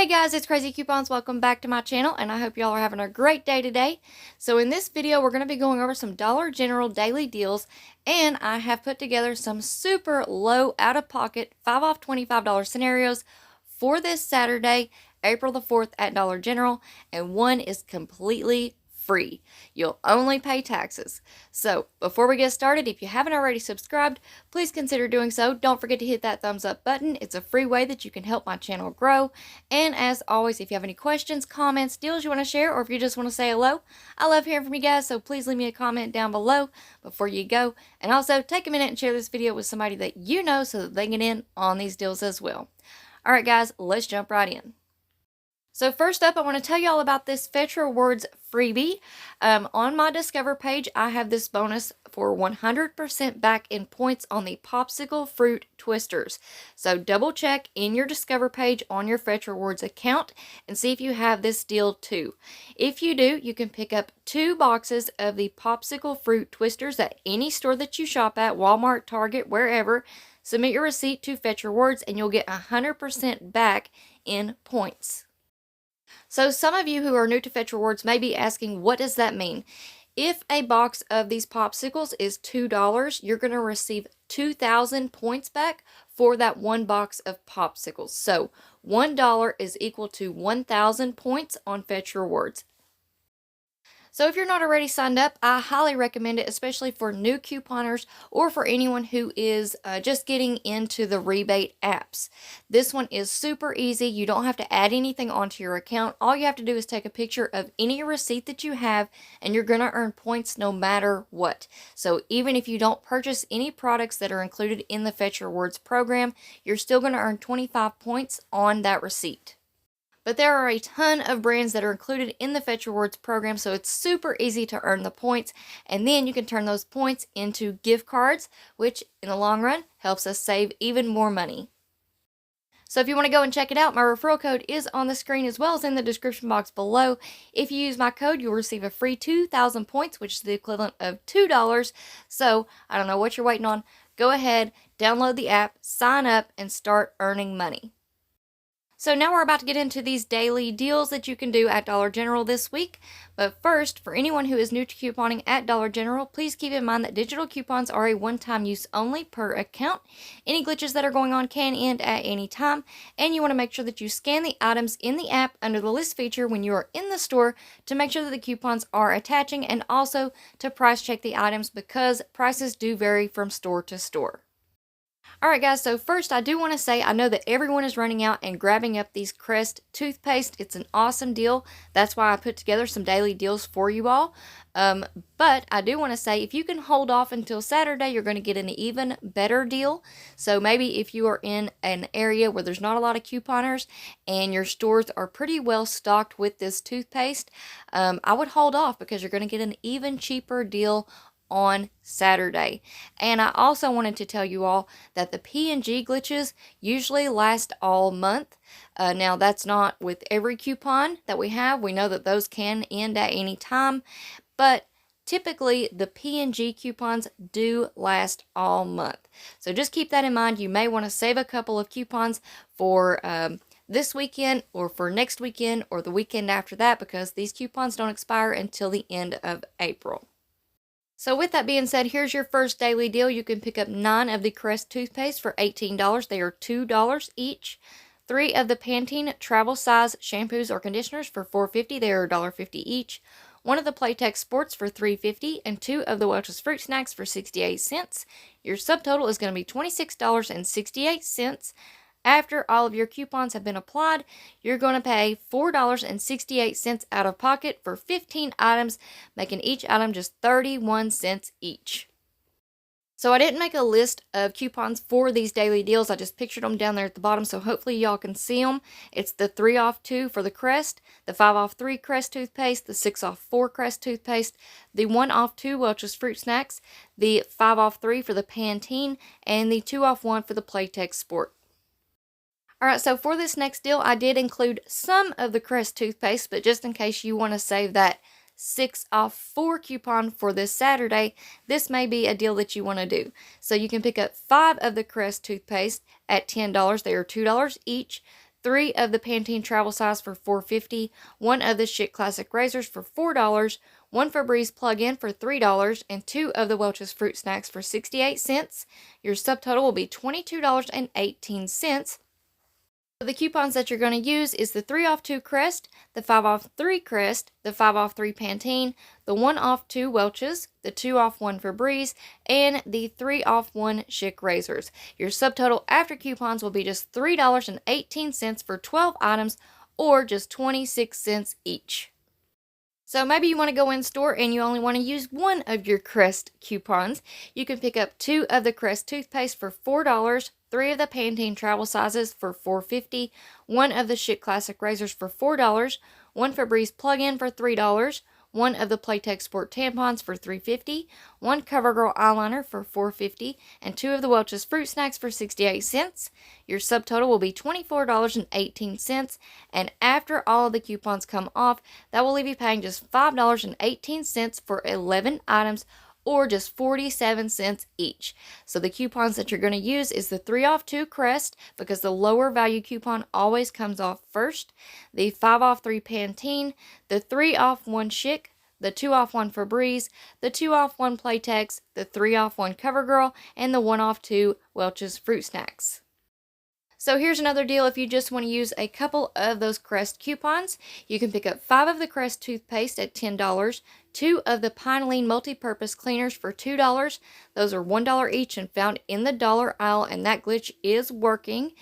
Hey guys, it's Crazy Coupons. Welcome back to my channel, and I hope y'all are having a great day today. So in this video, we're going to be going over some Dollar General daily deals, and I have put together some super low out-of-pocket 5 off $25 scenarios for this Saturday, April the 4th at Dollar General, and one is completely free. You'll only pay taxes. So before we get started, if you haven't already subscribed, please consider doing so. Don't forget to hit that thumbs up button. It's a free way that you can help my channel grow. And as always, if you have any questions, comments, deals you want to share, or if you just want to say hello, I love hearing from you guys. So please leave me a comment down below before you go. And also take a minute and share this video with somebody that you know so that they get in on these deals as well. All right, guys, let's jump right in. So first up, I want to tell you all about this Fetch Rewards freebie. On my Discover page, I have this bonus for 100% back in points on the Popsicle Fruit Twisters. So double check in your Discover page on your Fetch Rewards account and see if you have this deal too. If you do, you can pick up 2 boxes of the Popsicle Fruit Twisters at any store that you shop at, Walmart, Target, wherever. Submit your receipt to Fetch Rewards and you'll get 100% back in points. So some of you who are new to Fetch Rewards may be asking, what does that mean? If a box of these popsicles is $2, you're going to receive 2,000 points back for that one box of popsicles. So $1 is equal to 1,000 points on Fetch Rewards. So if you're not already signed up, I highly recommend it, especially for new couponers or for anyone who is just getting into the rebate apps. This one is super easy. You don't have to add anything onto your account. All you have to do is take a picture of any receipt that you have, and you're going to earn points no matter what. So even if you don't purchase any products that are included in the Fetch Rewards program, you're still going to earn 25 points on that receipt. But there are a ton of brands that are included in the Fetch Rewards program, so it's super easy to earn the points, and then you can turn those points into gift cards, which in the long run helps us save even more money. So if you want to go and check it out, my referral code is on the screen as well as in the description box below. If you use my code, you'll receive a free 2,000 points, which is the equivalent of $2. So I don't know what you're waiting on. Go ahead, download the app, sign up, and start earning money. So now we're about to get into these daily deals that you can do at Dollar General this week. But first, for anyone who is new to couponing at Dollar General, please keep in mind that digital coupons are a one-time use only per account. Any glitches that are going on can end at any time, and you want to make sure that you scan the items in the app under the list feature when you are in the store to make sure that the coupons are attaching, and also to price check the items because prices do vary from store to store. Alright guys, so first I do want to say I know that everyone is running out and grabbing up these Crest toothpaste. It's an awesome deal. That's why I put together some daily deals for you all. But I do want to say if you can hold off until Saturday, you're going to get an even better deal. So maybe if you are in an area where there's not a lot of couponers and your stores are pretty well stocked with this toothpaste, I would hold off because you're going to get an even cheaper deal on Saturday. And I also wanted to tell you all that the P&G glitches usually last all month. Now that's not with every coupon that we have. We know that those can end at any time, but typically the P&G coupons do last all month. So just keep that in mind. You may want to save a couple of coupons for this weekend or for next weekend or the weekend after that, because these coupons don't expire until the end of April. So with that being said, here's your first daily deal. You can pick up 9 of the Crest toothpaste for $18. They are $2 each. 3 of the Pantene travel size shampoos or conditioners for $4.50. They are $1.50 each. 1 of the Playtex Sports for $3.50, and 2 of the Welch's Fruit Snacks for 68 cents. Your subtotal is going to be $26.68. After all of your coupons have been applied, you're going to pay $4.68 out of pocket for 15 items, making each item just 31 cents each. So I didn't make a list of coupons for these daily deals. I just pictured them down there at the bottom, so hopefully y'all can see them. It's the 3 off 2 for the Crest, the 5 off 3 Crest toothpaste, the 6 off 4 Crest toothpaste, the 1 off 2 Welch's Fruit Snacks, the 5 off 3 for the Pantene, and the 2 off 1 for the Playtex Sport. Alright, so for this next deal, I did include some of the Crest toothpaste, but just in case you want to save that 6 off 4 coupon for this Saturday, this may be a deal that you want to do. So you can pick up 5 of the Crest toothpaste at $10. They are $2 each. 3 of the Pantene travel size for $4.50, 1 of the Schick Classic razors for $4, 1 Febreze plug-in for $3, and 2 of the Welch's fruit snacks for 68 cents. Your subtotal will be $22.18. The coupons that you're going to use is the 3 off 2 Crest, the 5 off 3 Crest, the 5 off 3 Pantene, the 1 off 2 Welch's, the 2 off 1 Febreze, and the 3 off 1 Schick razors. Your subtotal after coupons will be just $3.18 for 12 items, or just 26 cents each. So maybe you want to go in store and you only want to use 1 of your Crest coupons. You can pick up 2 of the Crest toothpaste for $4, 3 of the Pantene travel sizes for $4.50, 1 of the Schick Classic razors for $4, 1 Febreze plug-in for $3, 1 of the Playtex Sport tampons for $3.50, 1 CoverGirl eyeliner for $4.50, and 2 of the Welch's fruit snacks for 68 cents. Your subtotal will be $24.18, and after all of the coupons come off, that will leave you paying just $5.18 for 11 items, or just 47 cents each. So the coupons that you're going to use is the 3 off 2 Crest, because the lower value coupon always comes off first, the 5 off 3 Pantene, the 3 off 1 Schick, the 2 off 1 Febreze, the 2 off 1 Playtex, the 3 off 1 CoverGirl, and the 1 off 2 Welch's fruit snacks. So here's another deal. If you just want to use a couple of those Crest coupons, you can pick up 5 of the Crest toothpaste at $10, 2 of the Pineline multi-purpose cleaners for $2. Those are $1 each and found in the dollar aisle, and that glitch is working.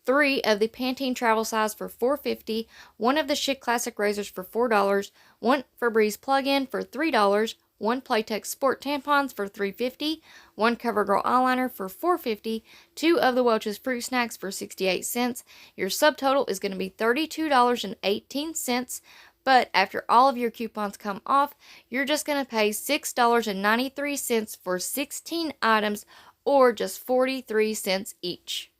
3 of the Pantene travel size for $4.50, 1 of the Schick Classic razors for $4, 1 Febreze plug-in for $3, 1 Playtex Sport tampons for $3.50, 1 CoverGirl eyeliner for $4.50, 2 of the Welch's fruit snacks for 68 cents. Your subtotal is going to be $32.18, but after all of your coupons come off, you're just going to pay $6.93 for 16 items, or just 43 cents each.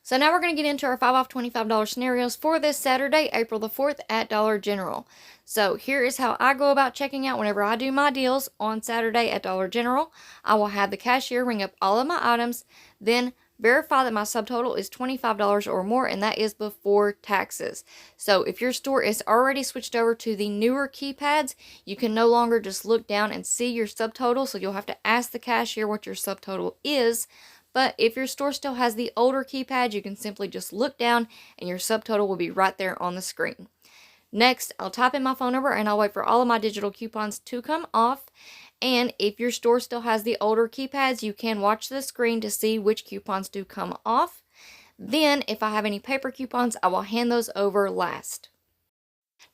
So now we're going to get into our 5 off $25 scenarios for this Saturday, April the 4th at Dollar General. So here is how I go about checking out whenever I do my deals on Saturday at Dollar General. I will have the cashier ring up all of my items, then verify that my subtotal is $25 or more, and that is before taxes. So if your store is already switched over to the newer keypads, you can no longer just look down and see your subtotal, so you'll have to ask the cashier what your subtotal is. But if your store still has the older keypad, you can simply just look down and your subtotal will be right there on the screen. Next, I'll type in my phone number and I'll wait for all of my digital coupons to come off. And if your store still has the older keypads, you can watch the screen to see which coupons do come off. Then, if I have any paper coupons, I will hand those over last.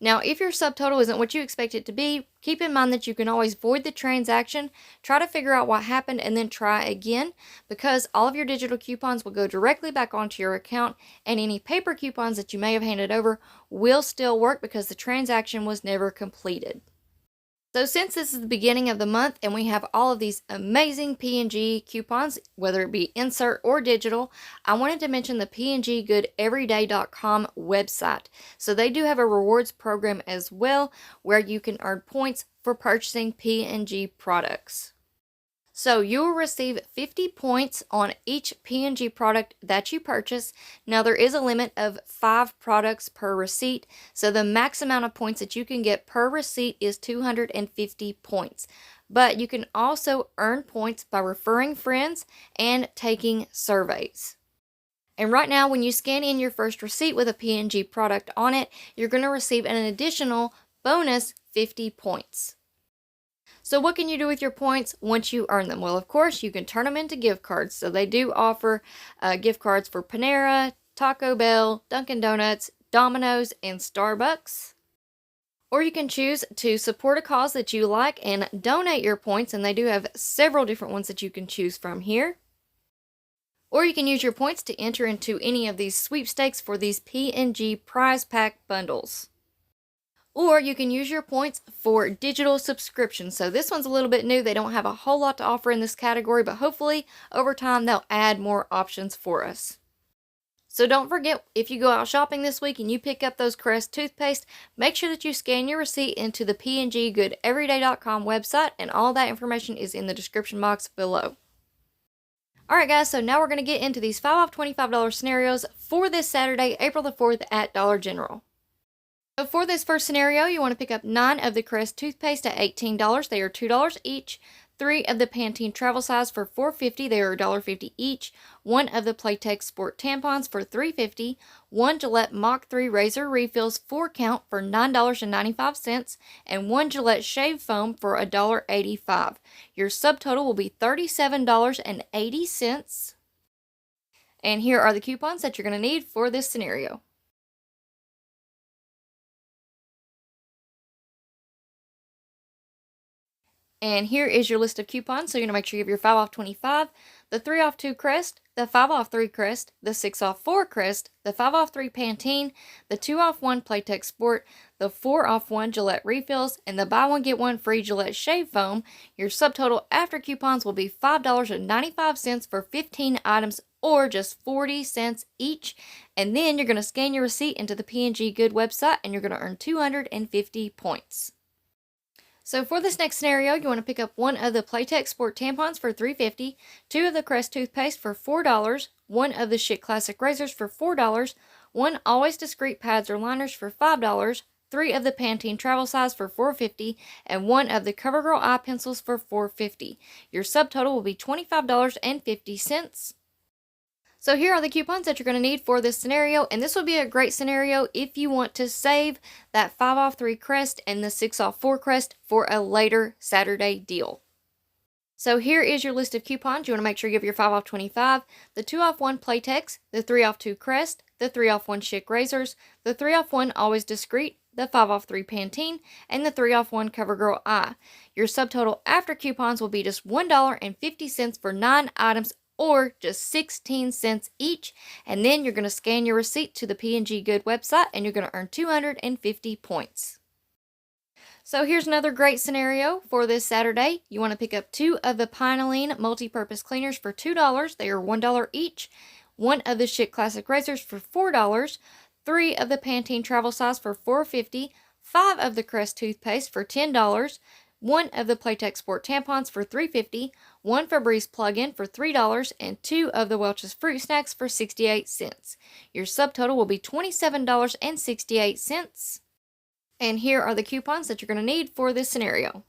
Now, if your subtotal isn't what you expect it to be, keep in mind that you can always void the transaction, try to figure out what happened, and then try again, because all of your digital coupons will go directly back onto your account, and any paper coupons that you may have handed over will still work because the transaction was never completed. So since this is the beginning of the month and we have all of these amazing P&G coupons, whether it be insert or digital, I wanted to mention the pngoodeveryday.com website. So they do have a rewards program as well where you can earn points for purchasing P&G products. So you will receive 50 points on each P&G product that you purchase. Now there is a limit of 5 products per receipt, so the max amount of points that you can get per receipt is 250 points. But you can also earn points by referring friends and taking surveys. And right now, when you scan in your first receipt with a P&G product on it, you're going to receive an additional bonus 50 points. So what can you do with your points once you earn them? Well, of course, you can turn them into gift cards. So they do offer gift cards for Panera, Taco Bell, Dunkin' Donuts, Domino's, and Starbucks. Or you can choose to support a cause that you like and donate your points, and they do have several different ones that you can choose from here. Or you can use your points to enter into any of these sweepstakes for these P&G prize pack bundles. Or you can use your points for digital subscriptions. So this one's a little bit new. They don't have a whole lot to offer in this category, but hopefully over time they'll add more options for us. So don't forget, if you go out shopping this week and you pick up those Crest toothpaste, make sure that you scan your receipt into the pngoodeveryday.com website, and all that information is in the description box below. Alright guys, so now we're going to get into these 5 off $25 scenarios for this Saturday, April the 4th at Dollar General. So for this first scenario, you want to pick up 9 of the Crest toothpaste at $18. They are $2 each. 3 of the Pantene travel size for $4.50. They are $1.50 each. 1 of the Playtex Sport tampons for $3.50. 1 Gillette Mach 3 razor refills 4 count for $9.95. And 1 Gillette shave foam for $1.85. Your subtotal will be $37.80. And here are the coupons that you're going to need for this scenario. And here is your list of coupons. So you're going to make sure you have your 5 off 25, the 3 off 2 Crest, the 5 off 3 Crest, the 6 off 4 Crest, the 5 off 3 Pantene, the 2 off 1 Playtex Sport, the 4 off 1 Gillette refills, and the buy one get one free Gillette shave foam. Your subtotal after coupons will be $5.95 for 15 items, or just 40 cents each. And then you're going to scan your receipt into the P&G Good website and you're going to earn 250 points. So for this next scenario, you want to pick up 1 of the Playtex Sport tampons for $3.50, 2 of the Crest toothpaste for $4, 1 of the Schick Classic razors for $4, 1 Always Discreet pads or liners for $5, 3 of the Pantene travel size for $4.50, and 1 of the CoverGirl eye pencils for $4.50. Your subtotal will be $25.50. So here are the coupons that you're going to need for this scenario, and this would be a great scenario if you want to save that 5 off 3 Crest and the 6 off 4 Crest for a later Saturday deal. So here is your list of coupons. You want to make sure you have your 5 off 25, the 2 off 1 Playtex, the 3 off 2 Crest, the 3 off 1 Schick razors, the 3 off 1 Always Discreet, the 5 off 3 Pantene, and the 3 off 1 CoverGirl eye. Your subtotal after coupons will be just $1.50 for 9 items, or just 16 cents each, and then you're going to scan your receipt to the P&G Good website and you're going to earn 250 points. So here's another great scenario for this Saturday. You want to pick up 2 of the Pinoline multi-purpose cleaners for $2. They are $1 each. 1 of the Schick Classic razors for $4. 3 of the Pantene travel size for $4.50. 5 of the Crest toothpaste for $10. 1 of the Playtex Sport tampons for $3.50, 1 Febreze plug-in for $3, and 2 of the Welch's fruit snacks for 68 cents. Your subtotal will be $27.68. And here are the coupons that you're going to need for this scenario.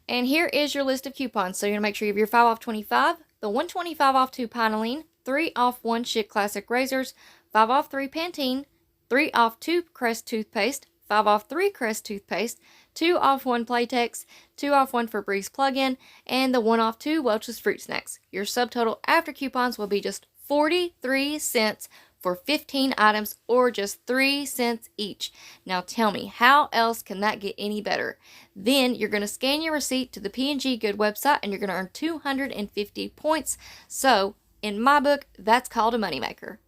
And here is your list of coupons. So you're going to make sure you have your 5 off 25, the 125 off 2 Pinoline, 3 off 1 Schick Classic razors, 5 off 3 Pantene, 3 off 2 Crest toothpaste, 5 off 3 Crest toothpaste, 2 off 1 Playtex, 2 off 1 Febreze plug-in, and the 1 off 2 Welch's fruit snacks. Your subtotal after coupons will be just 43 cents for 15 items, or just 3 cents each. Now tell me, how else can that get any better? Then you're going to scan your receipt to the P&G Good website and you're going to earn 250 points. So in my book, that's called a moneymaker.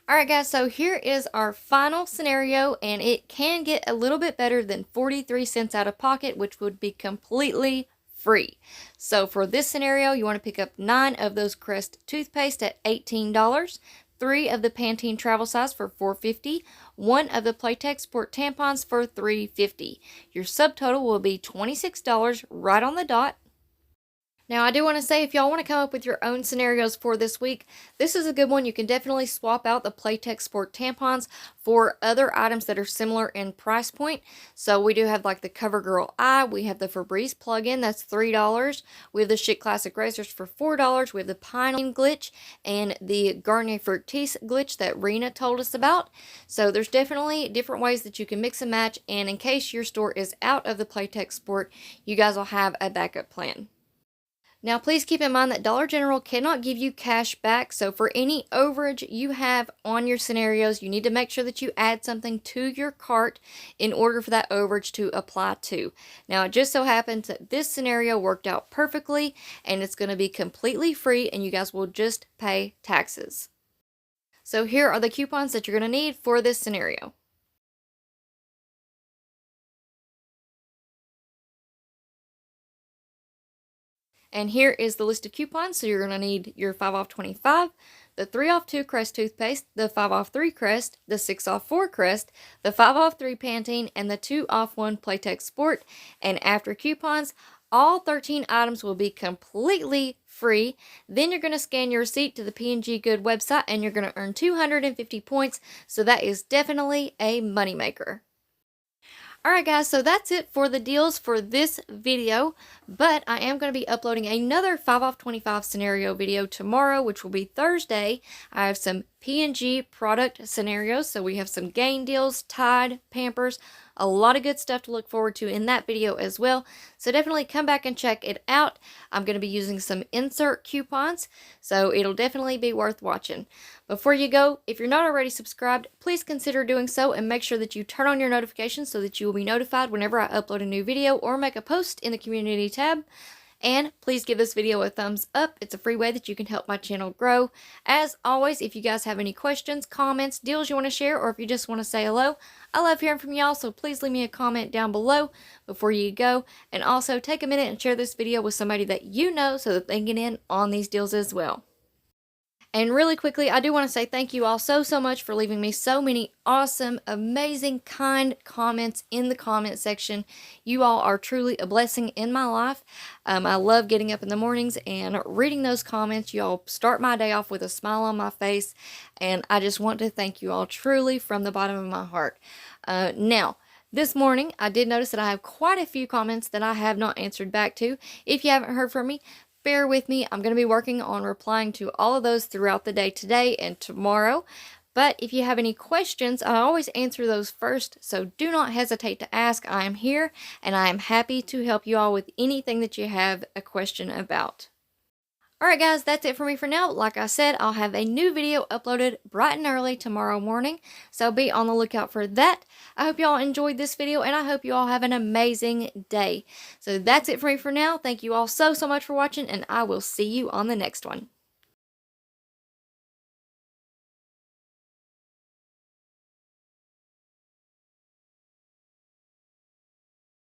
Alright guys, so here is our final scenario, and it can get a little bit better than 43 cents out of pocket, which would be completely free. So for this scenario, you want to pick up 9 of those Crest toothpaste at $18, 3 of the Pantene travel size for $4.50, 1 of the Playtex Sport tampons for $3.50. Your subtotal will be $26 right on the dot. Now, I do want to say, if y'all want to come up with your own scenarios for this week, this is a good one. You can definitely swap out the Playtex Sport tampons for other items that are similar in price point. So we do have like the CoverGirl eye, we have the Febreze plug-in, that's $3. We have the Schick Classic razors for $4. We have the Pine Glitch and the Garnier Fructis Glitch that Rena told us about. So there's definitely different ways that you can mix and match, and in case your store is out of the Playtex Sport, you guys will have a backup plan. Now, please keep in mind that Dollar General cannot give you cash back, so for any overage you have on your scenarios, you need to make sure that you add something to your cart in order for that overage to apply to. Now, it just so happens that this scenario worked out perfectly, and it's going to be completely free, and you guys will just pay taxes. So here are the coupons that you're going to need for this scenario. And here is the list of coupons. So you're going to need your 5 off 25, the 3 off 2 Crest toothpaste, the 5 off 3 Crest, the 6 off 4 Crest, the 5 off 3 Pantene, and the 2 off 1 Playtex Sport. And after coupons, all 13 items will be completely free. Then you're going to scan your receipt to the P&G Good website and you're going to earn 250 points. So that is definitely a moneymaker. Alright guys, so that's it for the deals for this video, but I am going to be uploading another 5 off 25 scenario video tomorrow, which will be Thursday. I have some P&G product scenarios, so we have some Gain deals, Tide, Pampers, a lot of good stuff to look forward to in that video as well, so definitely come back and check it out. I'm going to be using some insert coupons, so it'll definitely be worth watching. Before you go, if you're not already subscribed, please consider doing so and make sure that you turn on your notifications so that you will be notified whenever I upload a new video or make a post in the community tab. And please give this video a thumbs up. It's a free way that you can help my channel grow. As always, if you guys have any questions, comments, deals you want to share, or if you just want to say hello, I love hearing from y'all, so please leave me a comment down below before you go. And also take a minute and share this video with somebody that you know so that they can get in on these deals as well. And really quickly, I do want to say thank you all so much for leaving me so many awesome, amazing, kind comments in the comment section. You all are truly a blessing in my life. I love getting up in the mornings and reading those comments. You all start my day off with a smile on my face, and I just want to thank you all truly from the bottom of my heart. Now, this morning, I did notice that I have quite a few comments that I have not answered back to. If you haven't heard from me, bear with me. I'm going to be working on replying to all of those throughout the day today and tomorrow. But if you have any questions, I always answer those first, so do not hesitate to ask. I am here, and I am happy to help you all with anything that you have a question about. Alright guys, that's it for me for now. Like I said, I'll have a new video uploaded bright and early tomorrow morning, so be on the lookout for that. I hope you all enjoyed this video, and I hope you all have an amazing day. So that's it for me for now. Thank you all so much for watching, and I will see you on the next one.